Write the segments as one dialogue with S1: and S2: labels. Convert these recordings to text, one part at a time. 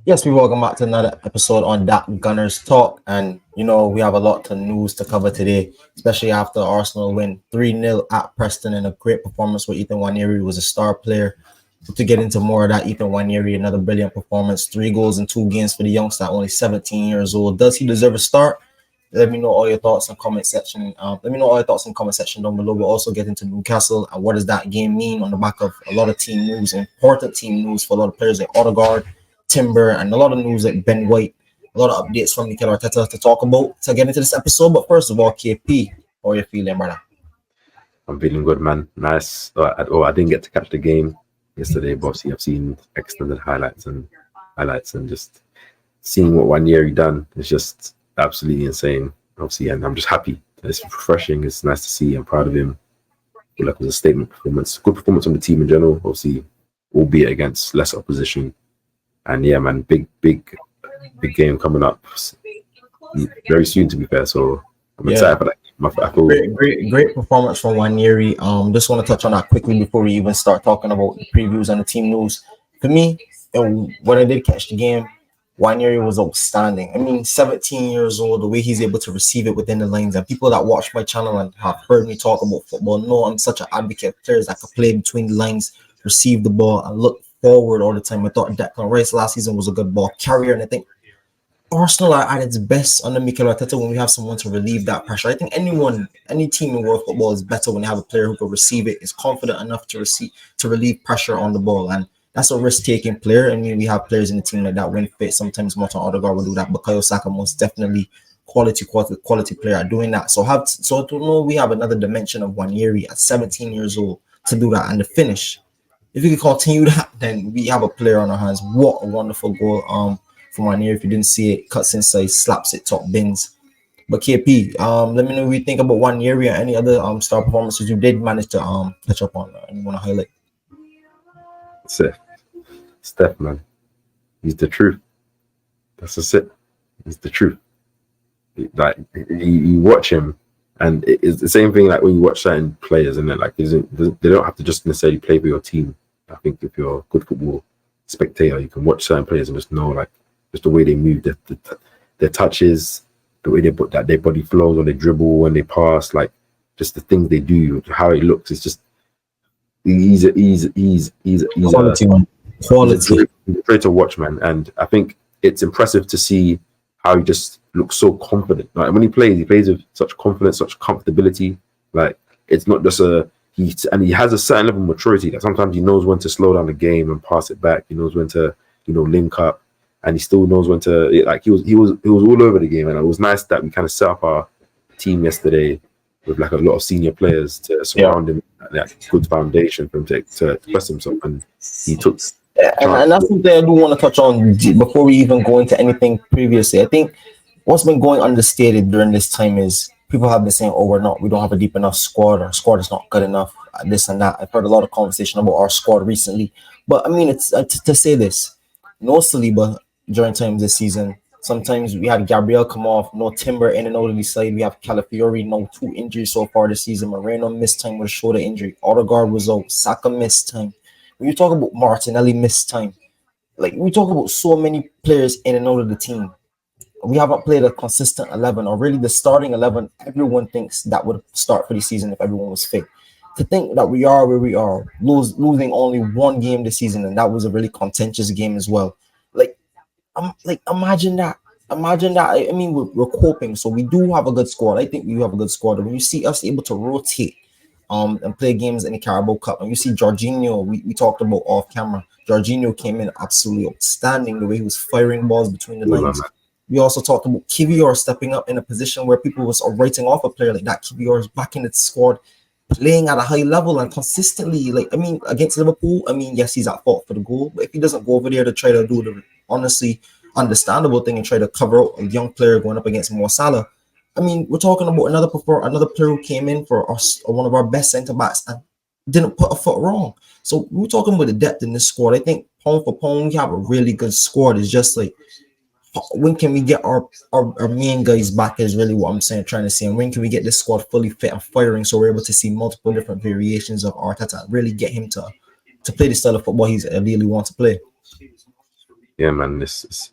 S1: Yes, we welcome back to another episode on That Gunners Talk. And, we have a lot of news to cover today, especially after Arsenal win 3-0 at Preston in a great performance where Ethan Nwaneri was a star player. To get into more of that, Ethan Nwaneri, another brilliant performance, 3 goals in 2 games for the youngster, only 17 years old. Does he deserve a start? Let me know all your thoughts in comment section. Let me know all your thoughts in comment section down below. We'll also get into Newcastle and what does that game mean on the back of a lot of team news, important team news for a lot of players like Odegaard, Timber, and a lot of news like Ben White. A lot of updates from Mikel Arteta to talk about to get into this episode. But first of all, KP, how are you feeling, brother?
S2: I'm feeling good, man. Nice. I didn't get to catch the game yesterday, but obviously I've seen extended highlights and just seeing what Nwaneri done is just absolutely insane. Obviously, and I'm just happy. It's refreshing. It's nice to see. I'm proud of him. I feel like it was a statement performance, good performance on the team in general. Obviously, albeit against less opposition. And yeah, man, big game coming up very soon. To be fair, so I'm excited for that.
S1: Great performance from Nwaneri. Just want to touch on that quickly before we even start talking about the previews and the team news. For me, when I did catch the game, Nwaneri was outstanding. I mean, 17 years old, the way he's able to receive it within the lines, and people that watch my channel and have heard me talk about football know I'm such an advocate of players that can play between the lines, receive the ball, and look forward all the time. I thought Declan Rice last season was a good ball carrier, and I think Arsenal are at its best under Mikel Arteta when we have someone to relieve that pressure. I think any team in world football is better when they have a player who can receive it, is confident enough to relieve pressure on the ball, and that's a risk-taking player. I mean, we have players in the team like that when fit. Sometimes Martin Odegaard will do that, but Bukayo Saka most definitely quality player at doing that. So to know we have another dimension of Nwaneri at 17 years old to do that and the finish. If we can continue that, then we have a player on our hands. What a wonderful goal from Nwaneri. If you didn't see it, cuts inside, slaps it, top bins. But KP, let me know what you think about Nwaneri and any other star performances you did manage to touch up on and you want to highlight.
S2: Steph, man, he's the truth. That's just it. He's the truth. Like you watch him, and it's the same thing. Like when you watch certain players, and like they don't have to just necessarily play for your team. I think if you're a good football spectator, you can watch certain players and just know, like, just the way they move, their touches, the way their body flows when they dribble, when they pass, like just the things they do, how it looks. It's just he's a
S1: quality.
S2: He's a great to watch, man. And I think it's impressive to see how he just looks so confident. Like when he plays with such confidence, such comfortability. Like it's not just he has a certain level of maturity that sometimes he knows when to slow down the game and pass it back. He knows when to, link up, and he still knows when to, like he was all over the game. And it was nice that we kind of set up our team yesterday with like a lot of senior players to surround him, like good foundation for him to express himself, and he took.
S1: And that's something I do want to touch on before we even go into anything previously. I think what's been going understated during this time is people have been saying, we don't have a deep enough squad, our squad is not good enough, this and that. I've heard a lot of conversation about our squad recently. But I mean, it's to say this, no Saliba during times this season. Sometimes we had Gabriel come off, no Timber in and out of the side. We have Calafiori, no 2 injuries so far this season. Moreno missed time with a shoulder injury. Odegaard was out. Saka missed time. When you talk about Martinelli missed time, like we talk about so many players in and out of the team. We haven't played a consistent 11, or really the starting 11. Everyone thinks that would start for the season if everyone was fit. To think that we are where we are, losing only 1 game this season, and that was a really contentious game as well. Imagine that. I mean, we're coping, so we do have a good squad. I think we have a good squad. When you see us able to rotate and play games in the Carabao Cup, and you see Jorginho, we talked about off camera. Jorginho came in absolutely outstanding, the way he was firing balls between the lines. We also talked about Kivior stepping up in a position where people was writing off a player like that. Kivior is back in the squad, playing at a high level and consistently. Like, I mean, against Liverpool, I mean, yes, he's at fault for the goal, but if he doesn't go over there to try to do the honestly understandable thing and try to cover out a young player going up against Mo Salah, I mean, we're talking about another player who came in for us, or one of our best centre backs, and didn't put a foot wrong. So we're talking about the depth in this squad. I think pound for pound, we have a really good squad. It's just like, when can we get our main guys back is really what I'm trying to say. And when can we get this squad fully fit and firing so we're able to see multiple different variations of Arteta, really get him to play the style of football he's ideally want to play.
S2: Yeah, man, it's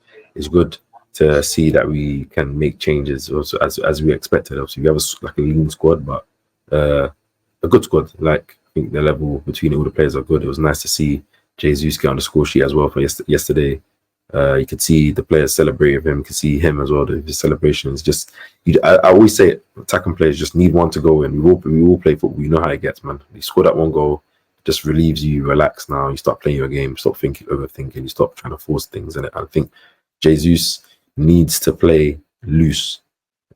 S2: good to see that we can make changes also as we expected. Obviously, we have like a lean squad, but a good squad. Like I think the level between all the players are good. It was nice to see Jesus get on the score sheet as well for yesterday. You could see the players celebrate with him. You could see him as well. His celebration is just. I always say attacking players just need one to go in. We all play football. You know how it gets, man. You score that one goal, just relieves you. Relax now. You start playing your game. Stop overthinking. You stop trying to force things in it. I think Jesus needs to play loose.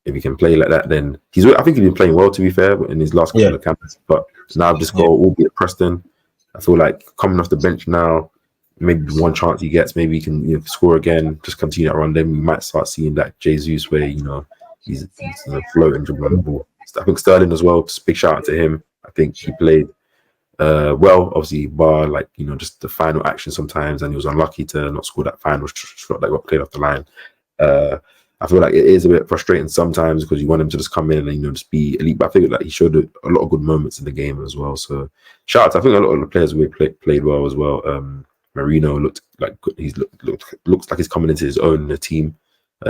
S2: If he can play like that, then I think he's been playing well, to be fair, in his last couple of camps. But now just go albeit Preston. I feel like coming off the bench now, maybe one chance he gets, maybe he can score again, just continue that run. Then we might start seeing that Jesus where he's floating, dribbling the ball. I think Sterling as well. Just big shout out to him. I think he played well, obviously, bar just the final action sometimes, and he was unlucky to not score that final shot that got played off the line. I feel like it is a bit frustrating sometimes because you want him to just come in and just be elite. But I think that he showed a lot of good moments in the game as well. So shout out! I think a lot of the players we played well as well. Marino looked like looks like he's coming into his own in the team.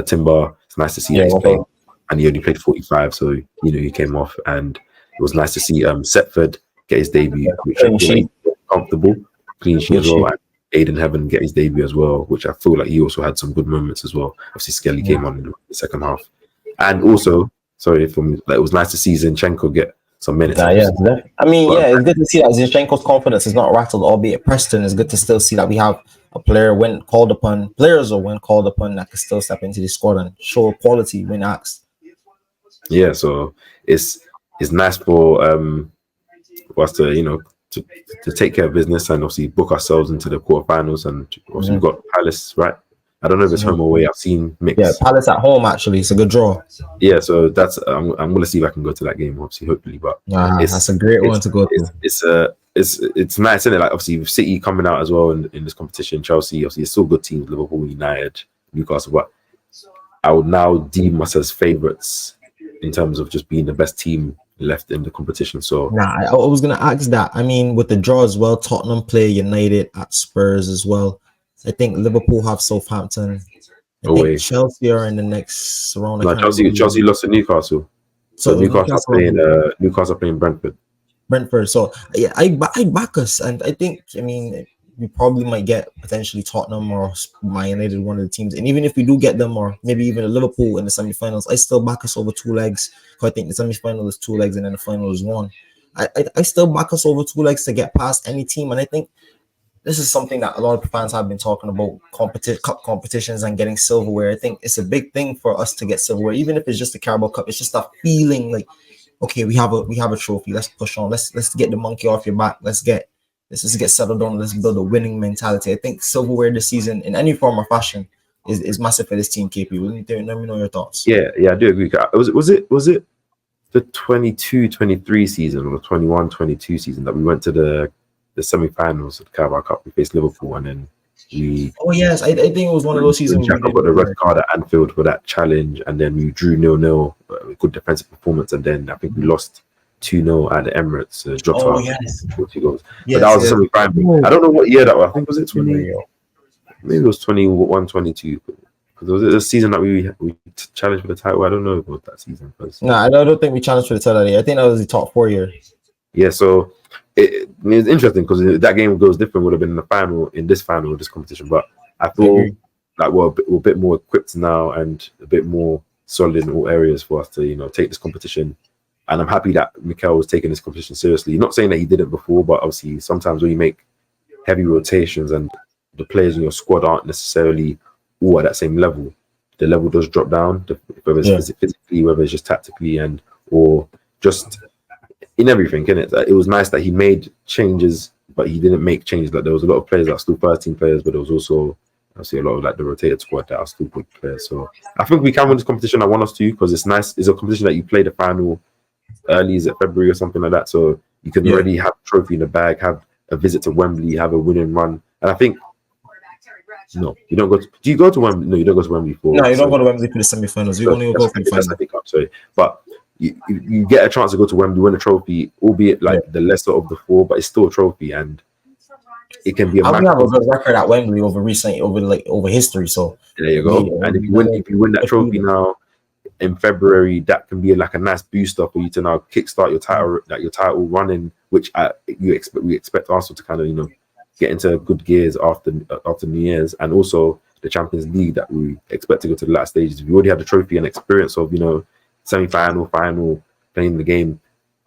S2: Timber, it's nice to see that he's playing, and he only played 45, so he came off, and it was nice to see Setford get his debut, which I feel like comfortable, clean sheet as well. And Aiden Heaven get his debut as well, which I feel like he also had some good moments as well. Obviously, Skelly came on in the second half, and also it was nice to see Zinchenko get some minutes.
S1: It's good to see that Zinchenko's confidence is not rattled, albeit Preston. It's good to still see that we have a player when called upon, that can still step into the squad and show quality when asked.
S2: Yeah, so it's nice for us to to take care of business and obviously book ourselves into the quarterfinals, and obviously we've got Palace, right? I don't know if it's home or away. I've seen mix.
S1: Yeah, Palace at home actually. It's a good draw.
S2: Yeah, so that's I'm gonna see if I can go to that game. Obviously, hopefully, but
S1: that's a great one to go to.
S2: It's nice, isn't it? Like obviously with City coming out as well in this competition, Chelsea, obviously it's still good teams, Liverpool, United, Newcastle, but I would now deem us as favourites in terms of just being the best team left in the competition. So
S1: I was gonna ask that. I mean, with the draw as well, Tottenham play United at Spurs as well. I think Liverpool have Southampton. I think Chelsea are in the next round.
S2: No, Chelsea lost to Newcastle. So Newcastle playing
S1: Brentford. So yeah, I back us, and I think we probably might get potentially Tottenham or Man United, one of the teams. And even if we do get them, or maybe even a Liverpool in the semi-finals, I still back us over 2 legs. Because I think the semi-final is 2 legs and then the final is 1. I still back us over 2 legs to get past any team. And I think this is something that a lot of fans have been talking about, cup competitions and getting silverware. I think it's a big thing for us to get silverware, even if it's just the Carabao Cup. It's just a feeling like, okay, we have a trophy. Let's push on. Let's get the monkey off your back. Let's just get settled on. Let's build a winning mentality. I think silverware this season, in any form or fashion, is massive for this team. KP, let me know your thoughts.
S2: Yeah, I do agree. Was it the 22-23 season or the 21-22 season that we went to the semi-finals of the Carabao Cup? We faced Liverpool, and then we.
S1: Oh yes, I think it was one of those seasons.
S2: Jack got the red card at Anfield for that challenge, and then we drew 0-0, good defensive performance, and then I think we lost 2-0 at the Emirates. Jota,
S1: yes.
S2: 40 goals. But that was a semi-final. I don't know what year that was. I think was it 20? Maybe it was 21, 22. Because was it the season that we challenged for the title? I don't know about that season.
S1: No, I don't think we challenged for the title. I think that was the top 4 year.
S2: Yeah, so it's interesting because that game goes different. Would have been in the final, in this final of this competition. But I feel like we're a bit more equipped now and a bit more solid in all areas for us to take this competition. And I'm happy that Mikel was taking this competition seriously. Not saying that he didn't before, but obviously sometimes when you make heavy rotations and the players in your squad aren't necessarily all at that same level, the level does drop down, whether it's physically, whether it's just tactically, or just in everything, innit? It was nice that he made changes, but he didn't make changes. Like there was a lot of players that are still first team players, but there was also obviously a lot of like the rotated squad that are still good players. So I think we can win this competition. I want us to, because it's nice. It's a competition that you play the final early, is it February or something like that? So you can already have a trophy in the bag, have a visit to Wembley, have a winning run. And I think no, you don't go. Do you go to Wembley? No, you don't go to Wembley for.
S1: No, you don't go to Wembley for the semi-finals. You only go for the final.
S2: Cup, sorry, but you get a chance to go to Wembley, win a trophy, albeit like the lesser of the 4, but it's still a trophy. And it can be a
S1: And we have a
S2: microcosm.
S1: good record at Wembley over history. So
S2: There you
S1: we,
S2: go. And if you win that trophy now in February, that can be like a nice booster for you to now kickstart your title running, which we expect Arsenal to kind of get into good gears after New Year's, and also the Champions League that we expect to go to the last stages. We already had the trophy and experience of semi-final, final, playing the game,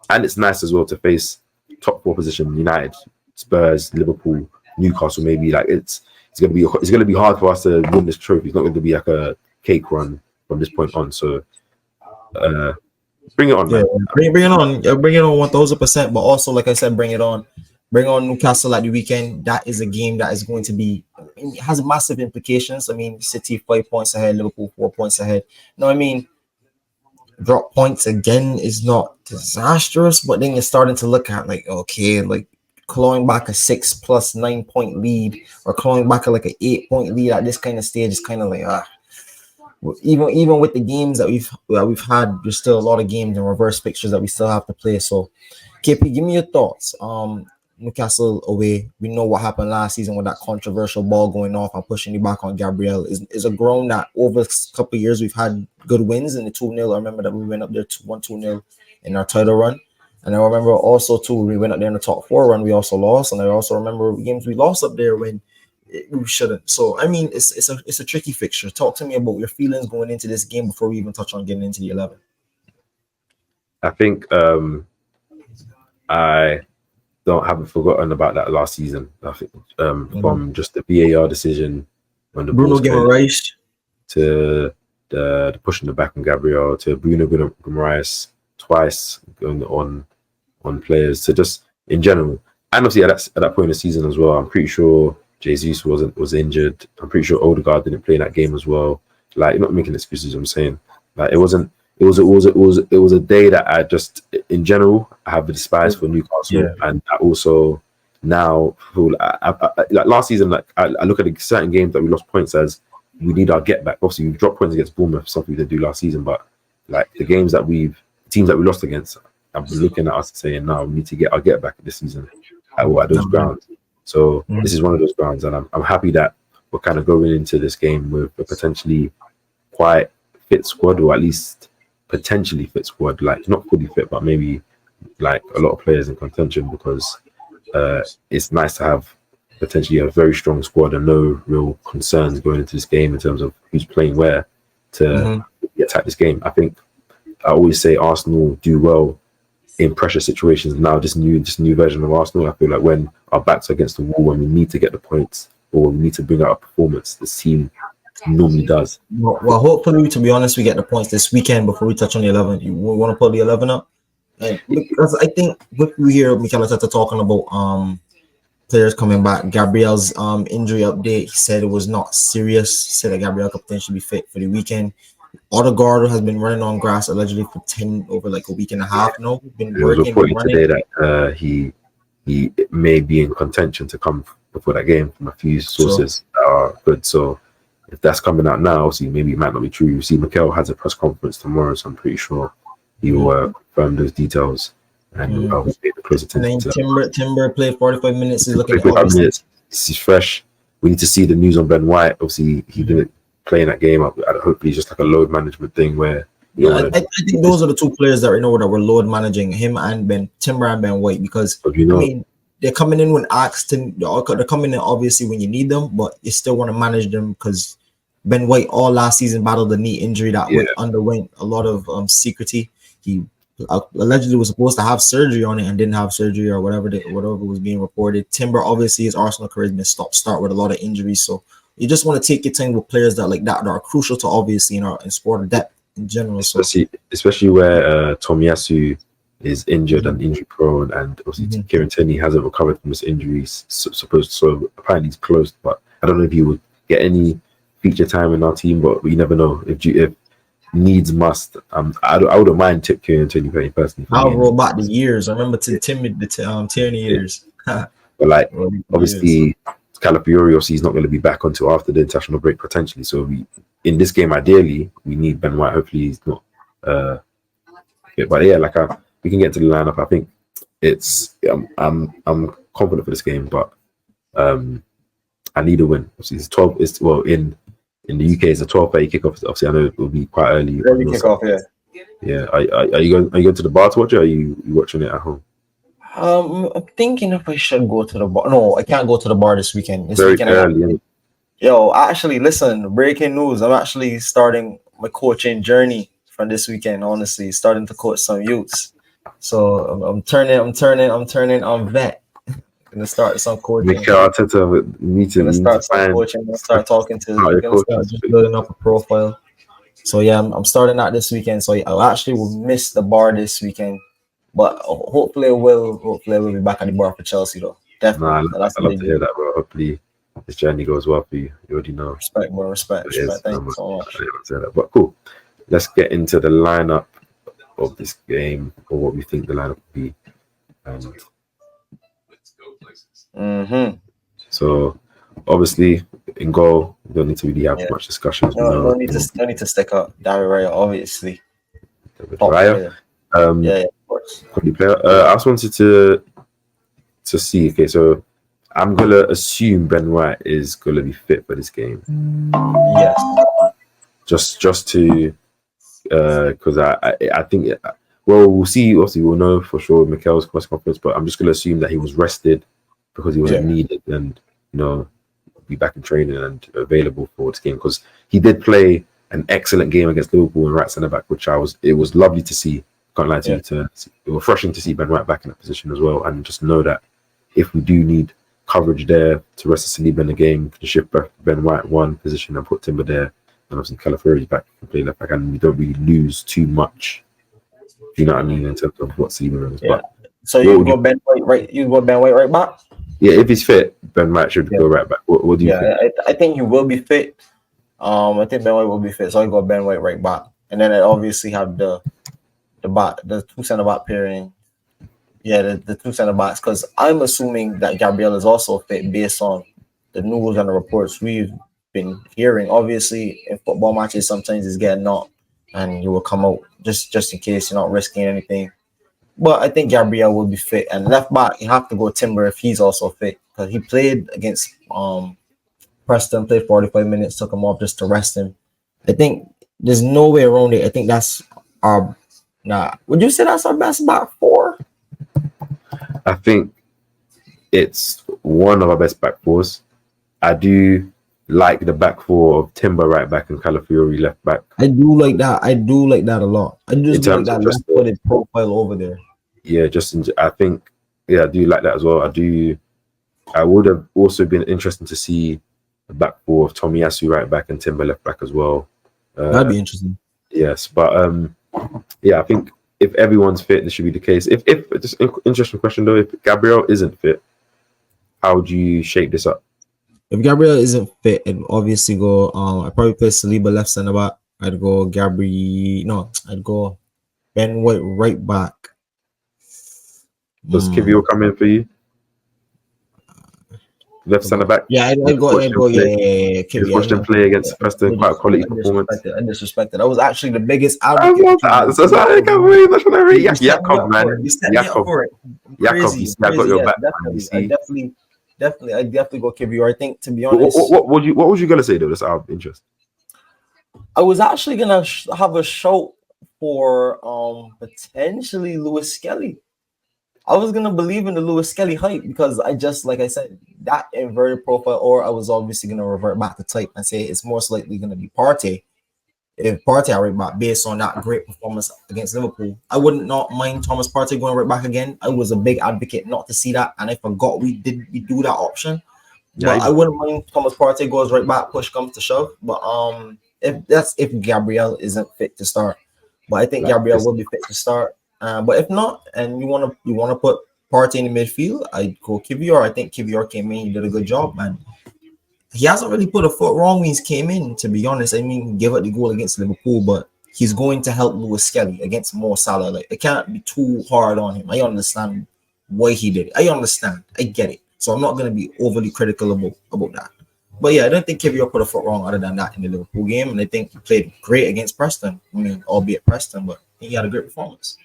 S2: and it's nice as well to face top four position United, Spurs, Liverpool, Newcastle. Maybe like it's gonna be hard for us to win this trophy. It's not going to be like a cake run from this point on. So bring it on,
S1: yeah,
S2: man.
S1: bring it on. Yeah, bring it on 1000%. But also, like I said, bring it on. Bring on Newcastle at the weekend. That is a game that is going to be. It has massive implications. I mean, City 5 points ahead, Liverpool 4 points ahead. No, I mean, drop points again is not disastrous, but then you're starting to look at like, okay, like clawing back a 6+9 point lead or clawing back like an 8 point lead at this kind of stage is kind of like even with the games that we've had, there's still a lot of games and reverse fixtures that we still have to play. So KP, give me your thoughts. Newcastle away. We know what happened last season with that controversial ball going off and pushing it back on Gabriel. Is a grown that over a couple of years we've had good wins in the 2-0. I remember that we went up there 2-0 in our title run. And I remember also too, we went up there in the top four run, we also lost. And I also remember games we lost up there when we shouldn't. So I mean it's a tricky fixture. Talk to me about your feelings going into this game before we even touch on getting into the 11.
S2: I think I haven't forgotten about that last season. I think from just the VAR decision when the
S1: Bruno Guimaraes
S2: to the pushing the back on Gabriel to Bruno Guimaraes twice going on players to just in general, and obviously at that point in the season as well. I'm pretty sure Jesus was injured. I'm pretty sure Odegaard didn't play in that game as well. Like, you're not making excuses. I'm saying like it was a day that I just in general I have a despise for Newcastle, and I also now feel like last season, like I look at certain games that we lost points as we need our get back. Obviously, we dropped points against Bournemouth, something we didn't do last season, but like the games that teams that we lost against, I'm looking at us saying, no, we need to get our get back this season at those grounds. So this is one of those grounds, and I'm happy that we're kind of going into this game with a potentially quite fit squad, or at least potentially fit squad, like not fully fit, but maybe like a lot of players in contention, because it's nice to have potentially a very strong squad and no real concerns going into this game in terms of who's playing where to attack this game. I think I always say Arsenal do well in pressure situations. Now this new version of Arsenal, I feel like when our backs are against the wall, when we need to get the points or we need to bring out a performance, this team normally does.
S1: Well, hopefully, to be honest, we get the points this weekend before we touch on the 11. You want to put the 11 up? And because I think what we hear Mikel Arteta talking about players coming back, Gabriel's injury update, he said it was not serious. He said that Gabriel could potentially be fit for the weekend. Odegaard has been running on grass allegedly for over like a week and a half now. Been
S2: It was
S1: working,
S2: reported
S1: running.
S2: today that he may be in contention to come before that game from a few sources that are good. So if that's coming out now, obviously maybe it might not be true. You see, Mikel has a press conference tomorrow, so I'm pretty sure he will confirm those details, and I'll pay close attention to that.
S1: Timber played 45 minutes. He's looking at
S2: 45 minutes. He's fresh. We need to see the news on Ben White. Obviously, he didn't play in that game. Hopefully, it's just like a load management thing where.
S1: I think those are the two players that that we're load managing, him and Timber and Ben White, because I mean they're coming in when asked. They're coming in obviously when you need them, but you still want to manage them because Ben White all last season battled a knee injury that underwent a lot of secrecy. He allegedly was supposed to have surgery on it and didn't have surgery or whatever was being reported. Timber, obviously, his Arsenal career has been stop-start with a lot of injuries, so you just want to take your time with players that like that are crucial to obviously in sport depth in general.
S2: Especially where Tomiyasu is injured and injury prone, and obviously Kieran Tierney hasn't recovered from his injuries. So apparently he's close, but I don't know if he would get any feature time in our team, but we never know. If needs must, I wouldn't mind Kieran Tierney playing personally.
S1: I'll roll back the years. I remember Tierney years.
S2: But like obviously Calafiori obviously he's not going to be back until after the international break potentially. So in this game ideally we need Ben White. Hopefully he's not but yeah, like we can get to the lineup. I think it's I'm confident for this game, but I need a win. Obviously, it's 12. It's well in the UK. It's a 12:30 kickoff. Obviously, I know it will be quite early on
S1: Early
S2: your side.
S1: kickoff, yeah.
S2: Yeah. Are you going? Are you going to the bar to watch it? Or are you watching it at home?
S1: I'm thinking if I should go to the bar. No, I can't go to the bar this weekend. This
S2: Very
S1: weekend,
S2: early.
S1: yo, actually, listen. Breaking news. I'm actually starting my coaching journey from this weekend. Honestly, starting to coach some youths. So I'm turning. I'm vet. Gonna start some coaching.
S2: Mikel Arteta, you need to
S1: Start some
S2: find
S1: coaching. Gonna start talking to.
S2: how your
S1: Gonna start
S2: coaches.
S1: just building up a profile. So yeah, I'm starting that this weekend. So yeah, I actually will miss the bar this weekend, but hopefully I will be back at the bar for Chelsea though. Definitely.
S2: Nah,
S1: That's
S2: I
S1: the
S2: love
S1: big
S2: to hear that, bro. Hopefully, this journey goes well for you. You already know
S1: respect, bro. Respect.
S2: it is.
S1: Thank you so much.
S2: I love to hear that. But cool. Let's get into the lineup of this game, or what we think the lineup will be. So obviously in goal, we don't need to really have much discussions.
S1: No need to stick up David Raya, obviously. Top
S2: Raya,
S1: player.
S2: yeah,
S1: of course.
S2: player. I just wanted to see. Okay, so I'm gonna assume Ben White is gonna be fit for this game.
S1: Yes.
S2: Just to because I think well, we'll see. Obviously, we'll know for sure Mikel's press conference, but I'm just gonna assume that he was rested because he wasn't needed and be back in training and available for this game, because he did play an excellent game against Liverpool and right centre back, which it was lovely to see. Can't lie to you. It was refreshing to see Ben White back in that position as well, and just know that if we do need coverage there to rest Saliba in the game, to shift Ben White one position and put Timber there, and obviously Calafiori's back and play left back, and we don't really lose too much. You know what I mean in terms of what Saliba is. But
S1: so you go Ben White right? You go Ben White right back?
S2: Yeah, if he's fit, Ben White should go right back. What do you think?
S1: I think he will be fit. I think Ben White will be fit, so I go Ben White right back, and then I obviously have the two centre back pairing. Yeah, the two centre backs, because I'm assuming that Gabriel is also fit based on the news and the reports we've been hearing. Obviously, in football matches, sometimes it's getting knocked, and you will come out just in case you're not risking anything. But I think Gabriel will be fit, and left back you have to go Timber if he's also fit, because he played against Preston, played 45 minutes, took him off just to rest him. I think there's no way around it. I think that's our would you say that's our best back four?
S2: I think it's one of our best back fours. I do like the back four of Timber right back and Calafiori left back.
S1: I do like that a lot. I just like that left-footed profile over there.
S2: Yeah, I think I do like that as well. I would have also been interesting to see the back four of Tomiyasu right back and Timber left back as well.
S1: That'd be interesting.
S2: Yes, but I think if everyone's fit, this should be the case. If just interesting question though, if Gabriel isn't fit, how do you shape this up?
S1: If Gabriel isn't fit, I'd obviously go. I'd probably play Saliba left centre back. I'd go I'd go Ben White right back.
S2: Does Kivio come in for you? Left centre back.
S1: Yeah, I'd go. Yeah.
S2: Kivio watched him play against Preston, quite a quality performance.
S1: I disrespected. I was actually the biggest advocate.
S2: I can't believe that's what I read. Yakov, man.
S1: Yakov,
S2: I got your back.
S1: Definitely, I definitely go Kivio. I think, to be honest,
S2: what was you gonna say though? That's out of interest.
S1: I was actually gonna have a shout for potentially Lewis Skelly. I was gonna believe in the Lewis Skelly hype, because I just, like I said, that inverted profile, or I was obviously gonna revert back to type and say it's most likely gonna be Partey. If Partey are right back based on that great performance against Liverpool, I wouldn't not mind Thomas Partey going right back again. I was a big advocate not to see that, and I forgot we do that option. But I wouldn't mind Thomas Partey goes right back, push comes to shove. But if Gabriel isn't fit to start, but I think Gabriel will be fit to start. But if not, and you wanna put Partey in the midfield, I'd go Kivior. I think Kivior came in, he did a good job, man. He hasn't really put a foot wrong when he's came in, to be honest. I mean, he gave up the goal against Liverpool, but he's going to help Lewis Skelly against Mo Salah. Like, it can't be too hard on him. I understand why he did it. I get it. So I'm not going to be overly critical about that. But yeah, I don't think Kivior put a foot wrong other than that in the Liverpool game, and I think he played great against Preston. I mean, albeit Preston, but he had a great performance.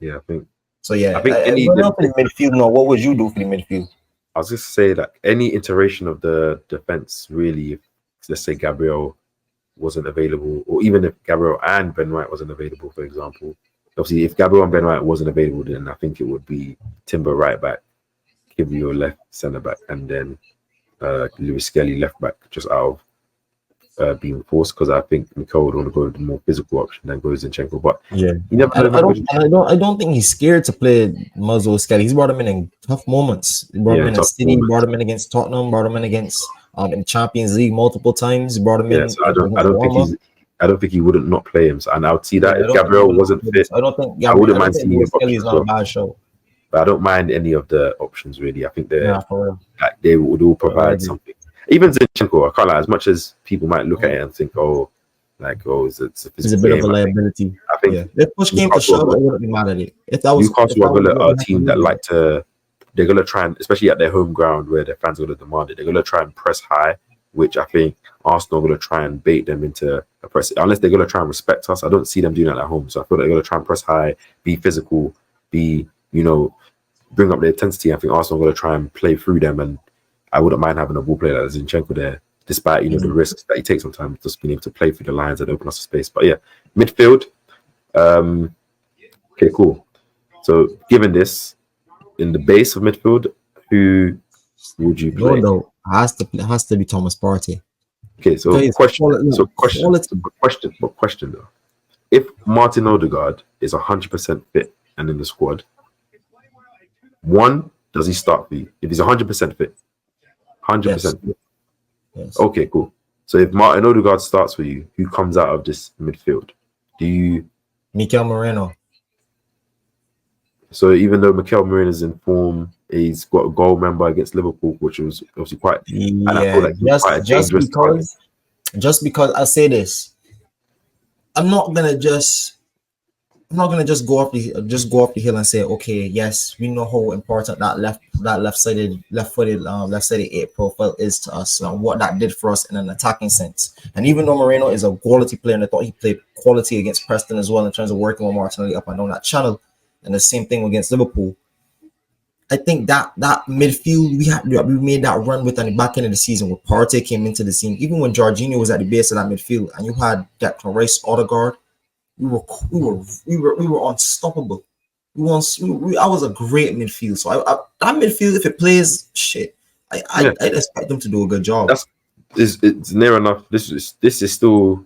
S2: Yeah, I think.
S1: So yeah,
S2: I think
S1: in the midfield. No, what would you do for the midfield?
S2: I was just say that any iteration of the defense, really, if, let's say Gabriel wasn't available, or even if Gabriel and Ben White wasn't available, for example. Obviously, if Gabriel and Ben White wasn't available, then I think it would be Timber right back, Kivio left centre back, and then Lewis Skelly left back, just out of being forced, because I think Mikel would want to go with the more physical option than go Zinchenko. But
S1: Yeah,
S2: he never
S1: I don't think he's scared to play Muzzle Skelly. He's brought him in tough moments. He brought him in City, brought him in against Tottenham, brought him in against in Champions League multiple times. Brought him in.
S2: So I don't think he wouldn't not play him. So, and I would see that if Gabriel wasn't fit,
S1: I don't think
S2: I wouldn't mind seeing him.
S1: Skelly's not a bad show.
S2: But I don't mind any of the options really. I think
S1: for
S2: like they would all provide something. Even Zinchenko, I can't lie, as much as people might look at it and think, it's
S1: a bit of a liability.
S2: I think
S1: if push came to shove, I wouldn't be mad at it. If that was
S2: Newcastle are a team that like to, they're gonna try and, especially at their home ground where their fans are gonna demand it, they're gonna try and press high, which I think Arsenal are gonna try and bait them into a press. Unless they're gonna try and respect us, I don't see them doing that at home. So I feel like they're gonna try and press high, be physical, bring up the intensity. I think Arsenal are going to try and play through them, and I wouldn't mind having a ball player like Zinchenko there, despite the risks that he takes sometimes, just being able to play through the lines and open us a space. But yeah, midfield. Okay, cool. So given this, in the base of midfield, who would you play?
S1: No, has to be Thomas Partey.
S2: Okay, so question though. If Martin Odegaard is 100% fit and in the squad, one, does he start for you? If he's 100% fit, 100% fit.
S1: Yes.
S2: Okay, cool. So if Martin Odegaard starts for you, who comes out of this midfield? Do you?
S1: Mikel Moreno.
S2: So even though Mikel Moreno is in form, he's got a goal member against Liverpool, which was obviously quite.
S1: Yeah, and I feel like just because I say this, I'm not gonna just go off the hill and say, okay, yes, we know how important that left-sided eight profile is to us, and what that did for us in an attacking sense. And even though Moreno is a quality player, and I thought he played quality against Preston as well in terms of working with Martinelli up and down that channel, and the same thing against Liverpool. I think that midfield we made that run with on the back end of the season where Partey came into the scene, even when Jorginho was at the base of that midfield, and you had Declan Rice, Odegaard. We were unstoppable. I was a great midfield. So that midfield, if it plays, shit, I expect them to do a good job.
S2: It's near enough. This is still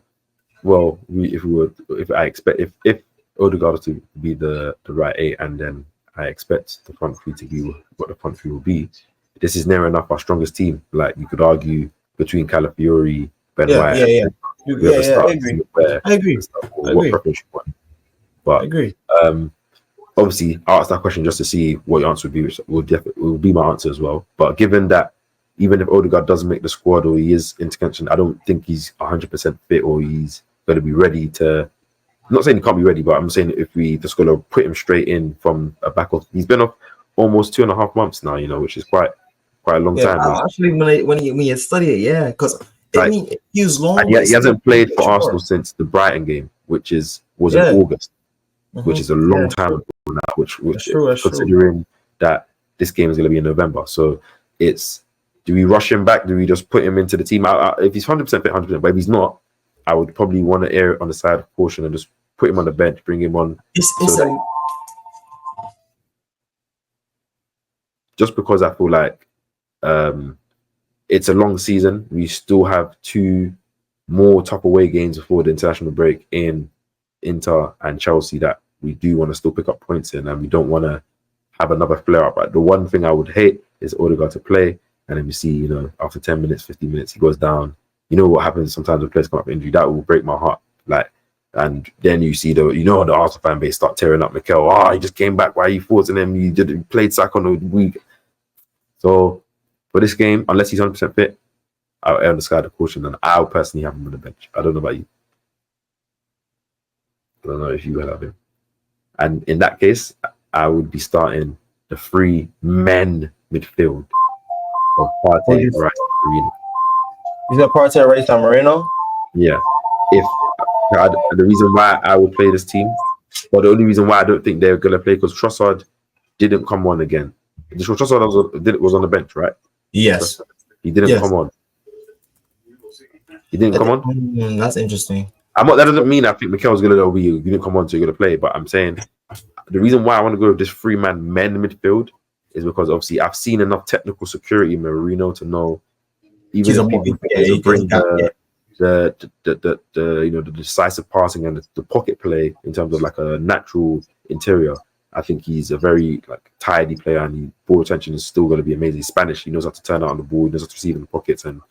S2: well. If Odegaard was to be the right eight, and then I expect the front three to be what the front three will be. This is near enough our strongest team. Like you could argue between Calafiori, Ben White. I agree. But I agree. Obviously, I asked that question just to see what your answer would be, which will be my answer as well. But given that, even if Odegaard doesn't make the squad or he is in contention, I don't think he's 100% fit or he's going to be ready to. I'm not saying he can't be ready, but I'm saying if we just going to put him straight in from a back off, he's been off almost 2.5 months now, which is quite a long time.
S1: Actually, when you study it, because. It feels long.
S2: And he hasn't played for Arsenal since the Brighton game, which was in August, which is a long time ago now. Which considering that this game is going to be in November, so do we rush him back? Do we just put him into the team? If he's 100% fit, 100%, but if he's not, I would probably want to err on the side of caution and just put him on the bench, bring him on. Just because I feel like. It's a long season. We still have 2 more top away games before the international break in Inter and Chelsea that we do want to still pick up points in, and we don't want to have another flare up. But the one thing I would hate is Odegaard to play, and then we see, after 10 minutes, 15 minutes, he goes down. You know what happens sometimes when players come up with injury? That will break my heart. And then you see the Arsenal fan base start tearing up Mikel. He just came back. Why are you forcing him? You played sack on the week. So. For this game, unless he's 100% fit, I'll err on the side of caution, and I'll personally have him on the bench. I don't know about you. I don't know if you will have him. And in that case, I would be starting the 3 men midfield of Partey, Rice, Moreno.
S1: Is that Partey, Rice, and Moreno?
S2: Yeah. The reason why I would play this team, or the only reason why I don't think they're going to play, because Trossard didn't come on again. The Trossard was on the bench, right?
S1: Yes.
S2: He didn't come on. He didn't come on.
S1: That's interesting.
S2: That doesn't mean I think Mikel's gonna be. You didn't come on, so you're gonna play. But I'm saying the reason why I want to go with this 3-man men midfield is because obviously I've seen enough technical security in Marino to know even if people bring the decisive passing and the pocket play in terms of like a natural interior. I think he's a very like tidy player, and his ball retention is still going to be amazing. He's Spanish, he knows how to turn out on the ball, he knows how to receive in the pockets, and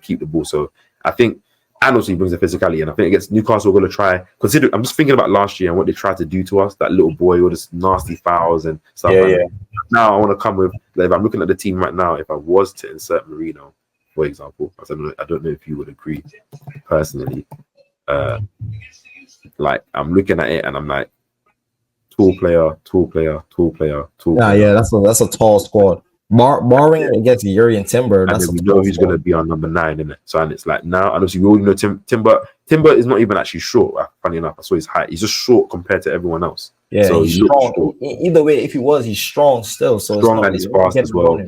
S2: keep the ball. So I think, and also he brings the physicality. And I think against Newcastle, we're going to try. Consider, I'm just thinking about last year and what they tried to do to us. That little boy with his nasty fouls and stuff. Now I want to come with. Like, if I'm looking at the team right now, if I was to insert Marino, for example, I don't know if you would agree personally. Like I'm looking at it and I'm like, tall player.
S1: Yeah, that's a tall squad. Barring against Yuri and Timber,
S2: and then we know who's going to be our number 9, isn't it? So and it's like now, and obviously we already know Timber is not even actually short. Funny enough, I saw his height. He's just short compared to everyone else.
S1: Yeah, so he's strong. Either way, if he's strong still. So
S2: strong, and he's fast as well.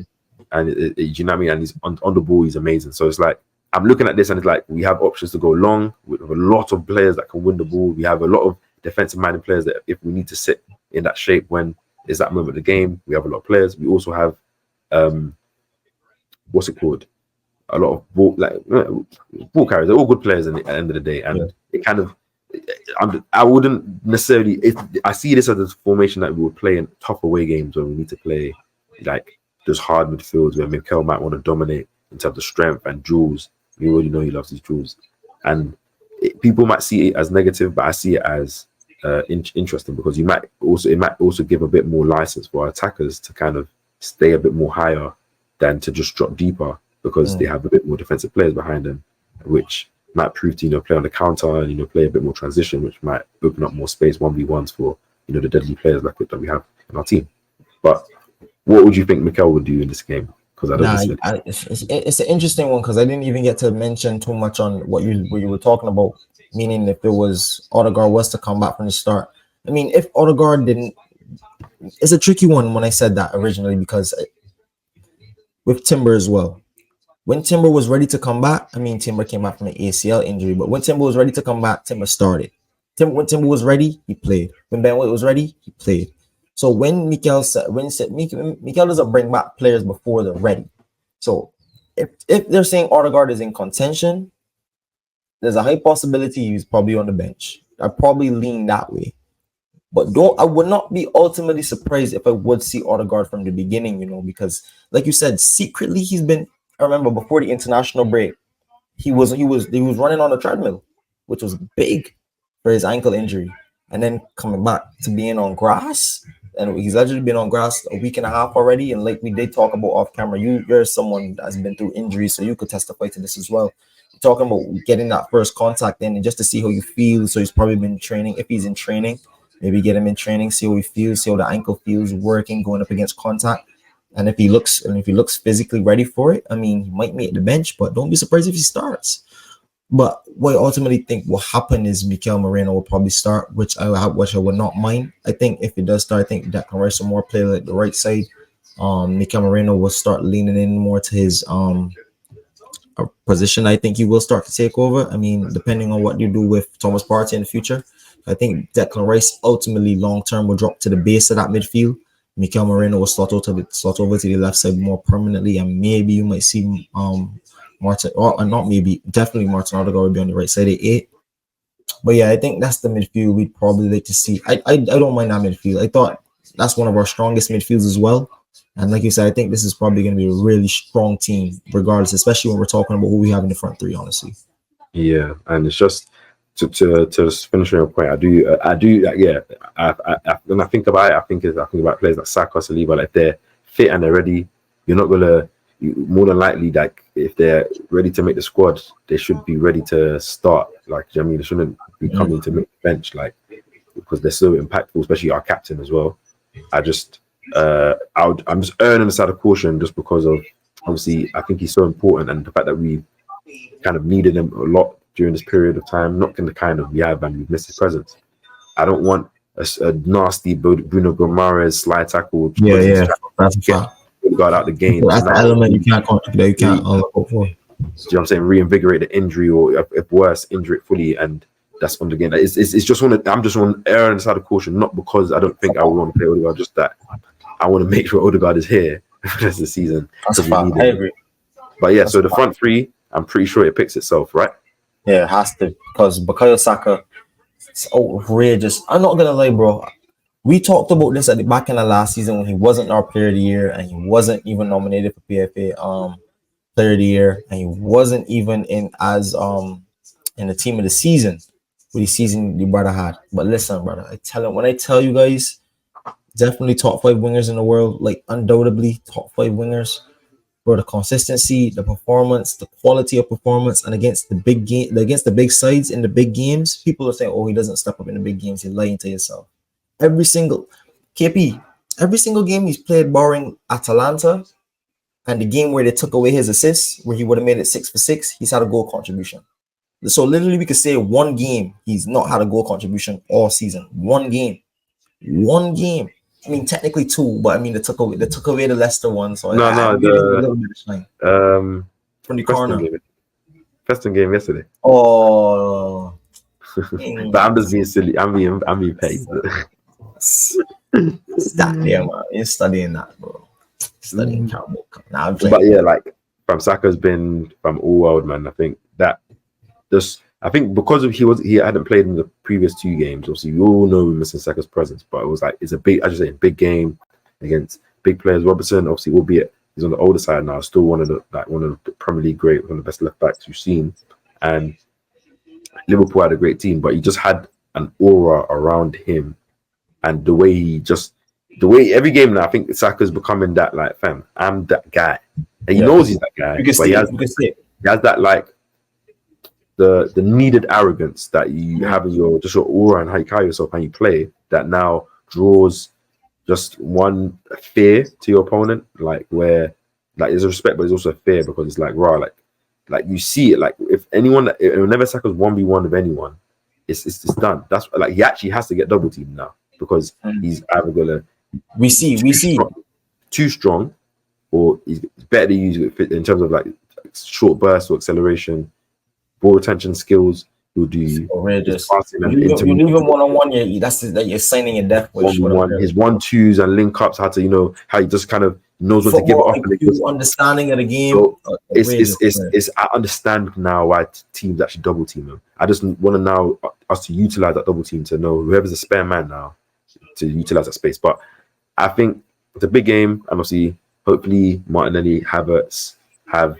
S2: And you know what I mean? And he's on the ball, he's amazing. So it's like I'm looking at this and it's like we have options to go long. We have a lot of players that can win the ball. We have a lot of defensive-minded players that if we need to sit in that shape when is that moment of the game, we have a lot of players. We also have what's it called? A lot of ball carriers. They're all good players at the end of the day, and it kind of. I wouldn't necessarily. I see this as a formation that we would play in tough away games when we need to play like those hard midfields where Mikel might want to dominate in terms of strength and duels. We already know he loves his duels, and people might see it as negative, but I see it as interesting because it might also give a bit more license for our attackers to kind of stay a bit more higher than to just drop deeper because they have a bit more defensive players behind them, which might prove to play on the counter and play a bit more transition, which might open up more space 1v1s for the deadly players like that we have in our team. But what would you think Mikel would do in this game? Because
S1: it's an interesting one because I didn't even get to mention too much on what you were talking about. Meaning, if it was Odegaard was to come back from the start, I mean, if Odegaard didn't, it's a tricky one when I said that originally because with Timber as well. When Timber was ready to come back, I mean, Timber came back from an ACL injury, but when Timber was ready to come back, Timber started. When Timber was ready, he played. When Ben White was ready, he played. So when Mikel doesn't bring back players before they're ready. So if they're saying Odegaard is in contention, there's a high possibility he's probably on the bench. I probably lean that way. But I would not be ultimately surprised if I would see Odegaard from the beginning, because like you said, secretly he's been. I remember before the international break, he was running on a treadmill, which was big for his ankle injury, and then coming back to being on grass, and he's actually been on grass a week and a half already. And like we did talk about off camera, you're someone that's been through injuries, so you could testify to this as well. You're talking about getting that first contact in and just to see how you feel. So he's probably been training. If he's in training, maybe get him in training, see how he feels, see how the ankle feels working, going up against contact. And if he looks physically ready for it, I mean, he might make the bench, but don't be surprised if he starts. But what I ultimately think will happen is Mikel Merino will probably start, which I would not mind. I think if he does start, I think Declan Rice will more play like the right side. Mikel Merino will start leaning in more to his position. I think he will start to take over. I mean, depending on what you do with Thomas Partey in the future, I think Declan Rice ultimately long term will drop to the base of that midfield. Mikel Merino will slot over to the left side more permanently, and maybe you might see Martin, or not maybe, definitely Martin Odegaard will be on the right side at 8. But yeah, I think that's the midfield we'd probably like to see. I don't mind that midfield. I thought that's one of our strongest midfields as well. And like you said, I think this is probably going to be a really strong team, regardless, especially when we're talking about who we have in the front three, honestly.
S2: Yeah, and it's just to finish your point, I do, yeah. When I think about it, I think about players like Saka, Saliba, like if they're fit and they're ready, you're not gonna. More than likely, like if they're ready to make the squad, they should be ready to start. Like, I mean, they shouldn't be coming to make the bench, like because they're so impactful, especially our captain as well. I'm just erring on the side of caution just because of obviously I think he's so important and the fact that we kind of needed him a lot during this period of time, not in the kind of we have and we've missed his presence. I don't want a nasty Bruno Gomares slide tackle.
S1: Yeah, that's
S2: Odegaard out the game to
S1: That's the
S2: now.
S1: element you can't hope for.
S2: Do you know what I'm saying? Reinvigorate the injury, or if worse, injure it fully, and that's on the game. It's just I'm just on err on the side of caution, not because I don't think I want to play Odegaard, just that I want to make sure Odegaard is here for the rest of the season.
S1: That's a fact. I agree.
S2: But yeah, so the front three, I'm pretty sure it picks itself, right?
S1: Yeah, it has to, because Bukayo Saka, it's outrageous. I'm not gonna lie, bro. We talked about this at the back end of last season when he wasn't our player of the year and he wasn't even nominated for PFA player of the year, and he wasn't even in the team of the season with the season the brother had. But listen, brother, when I tell you guys, definitely top 5 wingers in the world, like undoubtedly top 5 wingers. For the consistency, the performance, the quality of performance, and against the big game, against the big sides in the big games, people are saying, "Oh, he doesn't step up in the big games." You're lying to yourself. Every single game he's played, barring Atalanta and the game where they took away his assists, where he would have made it 6 for 6, he's had a goal contribution. So literally, we could say one game he's not had a goal contribution all season. One game. I mean, technically 2, but I mean they took away the Leicester one, so
S2: No,
S1: a little bit of shine from the corner.
S2: Preston game yesterday.
S1: Oh,
S2: But I'm just being silly. I'm being paid.
S1: that there, man. You're studying that, bro. Studying Carabao Cup. Nah, I'm playing.
S2: But yeah, like from Saka's been from all world, man. I think because he hadn't played in the previous 2 games. Obviously, we all know we're missing Saka's presence, but it was like it's a big game against big players. Robertson, obviously, albeit he's on the older side now, still one of the Premier League great, one of the best left backs you've seen. And Liverpool had a great team, but he just had an aura around him, and the way every game now, I think Saka's becoming that, like, fam, I'm that guy, and he knows he's that guy. But he has that, like, the needed arrogance that you have in your aura and how you carry yourself and you play, that now draws just one fear to your opponent, like where like there's a respect, but there's also a fear, because it's like raw, like you see it, like whenever Saka's 1v1 with anyone, it's done. That's like he actually has to get double teamed now, because he's either gonna too strong, or he's better to use it in terms of like short bursts or acceleration, ball retention skills. He'll do
S1: outrageous. You leave him one-on-one, you're signing your death wish.
S2: His 1-2s and link ups, how he just kind of knows what to give it off.
S1: Understanding of the game.
S2: So I understand now why teams actually double team him. I just want to now us to utilize that double team, to know whoever's a spare man now to utilize that space. But I think it's a big game, and obviously, hopefully, Martinelli, Havertz have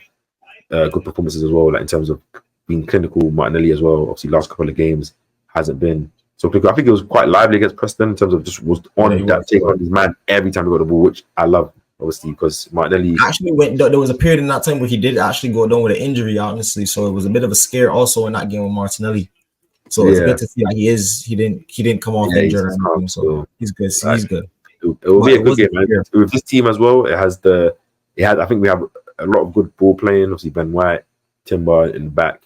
S2: good performances as well, like in terms of being clinical. Martinelli as well, obviously, last couple of games hasn't been so clinical. I think it was quite lively against Preston in terms of just was on take on his man every time he got the ball, which I love, obviously, because Martinelli
S1: actually went. There was a period in that time where he did actually go down with an injury, honestly. So it was a bit of a scare also in that game with Martinelli. So it's good to see that he didn't come off injured or anything. So he's good. He's good.
S2: It will be a good game, man. With this team as well, I think we have a lot of good ball playing. Obviously, Ben White, Timber in the back.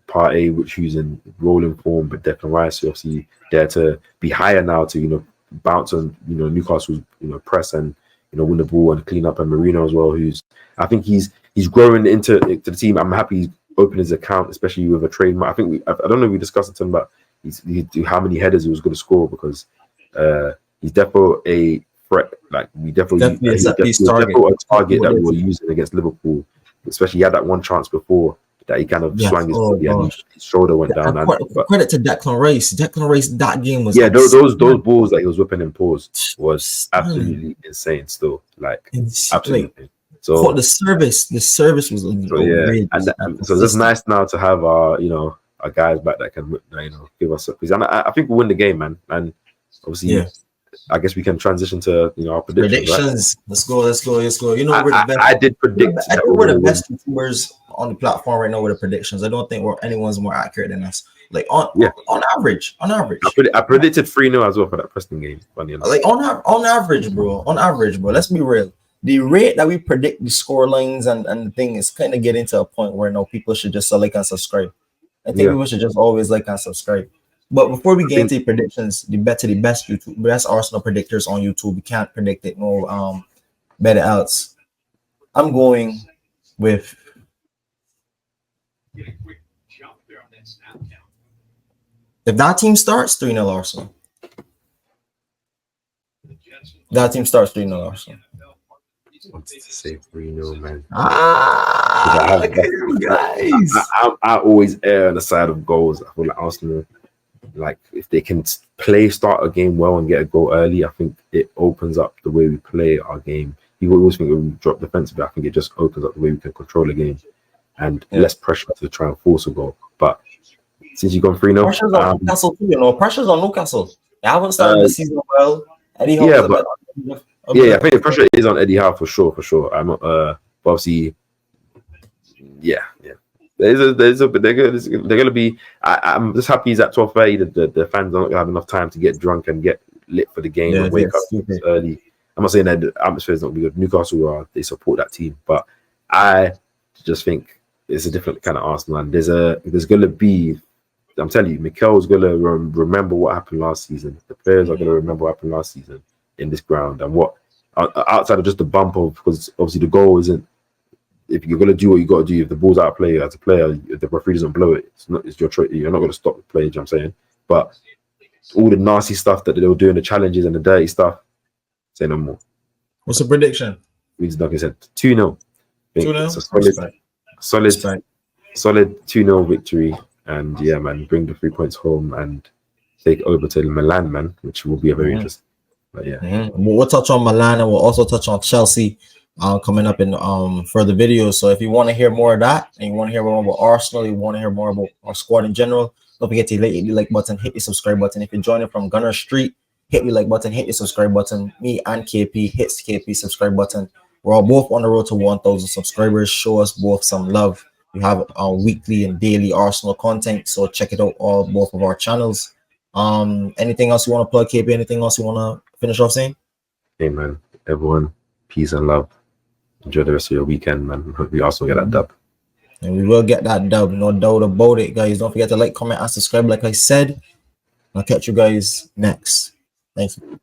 S2: Partey, which who's in rolling form, but Declan Rice, obviously there to be higher now to bounce on Newcastle's press and win the ball and clean up, and Marino as well, I think he's growing into the team. I'm happy he's opened his account, especially with a trademark. I think I don't know if we discussed it about how many headers he was going to score, because he's definitely a threat. Like we definitely a target that we were using against Liverpool, especially he had that one chance before that he kind of swung his body and his shoulder went down.
S1: Credit to Declan Rice. Declan Rice, that game was
S2: those balls that he was whipping in pause was absolutely insane. Still, like absolutely. So
S1: the service was great.
S2: So it's nice now to have our guys back that can give us. And I think we'll win the game, man. And obviously, I guess we can transition to our predictions.
S1: Right? Let's go. We're the best.
S2: I did predict.
S1: I think we're the best YouTubers on the platform right now with the predictions. I don't think anyone's more accurate than us. Like on average.
S2: I predicted 3-0 as well for that Preston game. Funny enough.
S1: Like on average, bro. Let's be real. The rate that we predict the score lines and the thing is kind of getting to a point where people should just like and subscribe. I think people should just always like and subscribe. But before we get into predictions, the best Arsenal predictors on YouTube. We can't predict it. No better else. I'm going with if that team starts 3-0 Arsenal. That team starts 3-0 Arsenal.
S2: I wanted to say 3-0, man.
S1: Look at you guys.
S2: I always err on the side of goals. I feel like Arsenal, like if they can start a game well and get a goal early, I think it opens up the way we play our game. People always think when we drop defensively, I think it just opens up the way we can control the game and less pressure to try and force a goal. But since you've gone 3-0,
S1: pressure's on Newcastle too, you know. Pressure's on Newcastle. They haven't started the season well. Eddie Howe
S2: I think the pressure is on Eddie Howe for sure. I'm not but obviously, yeah. They're gonna be. I'm just happy he's at 12:30. The fans don't have enough time to get drunk and get lit for the game and wake up early. I'm not saying that the atmosphere is not good. Newcastle they support that team, but I just think it's a different kind of Arsenal. And there's gonna be. I'm telling you, Mikel's gonna remember what happened last season. The players are gonna remember what happened last season in this ground and what outside of just the bump of, because obviously the goal isn't. If you're gonna do what you got to do, if the ball's out of play as a player, if the referee doesn't blow it, it's your choice. You're not gonna stop the play. You know what I'm saying? But all the nasty stuff that they were doing, the challenges and the dirty stuff, say no more.
S1: What's the prediction?
S2: Reeds Duncan said 2-0.
S1: 2-0.
S2: Solid 2-0 victory. And yeah, man, bring the 3 points home and take over to Milan, man, which will be a very interesting. But yeah,
S1: we'll touch on Milan and we'll also touch on Chelsea coming up in further videos. So if you want to hear more of that and you want to hear more about Arsenal, you want to hear more about our squad in general, don't forget to hit the like button, hit the subscribe button. If you're joining from Gunner Street, hit the like button, hit the subscribe button. Me and KP hits the KP subscribe button. We're all both on the road to 1,000 subscribers. Show us both some love. We have our weekly and daily Arsenal content, so check it out both of our channels. Anything else you want to plug, KP? Anything else you want to finish off saying?
S2: Hey man, everyone, peace and love. Enjoy the rest of your weekend, man. Hope we also get that dub.
S1: And we will get that dub, no doubt about it, guys. Don't forget to like, comment, and subscribe, like I said. I'll catch you guys next. Thank you.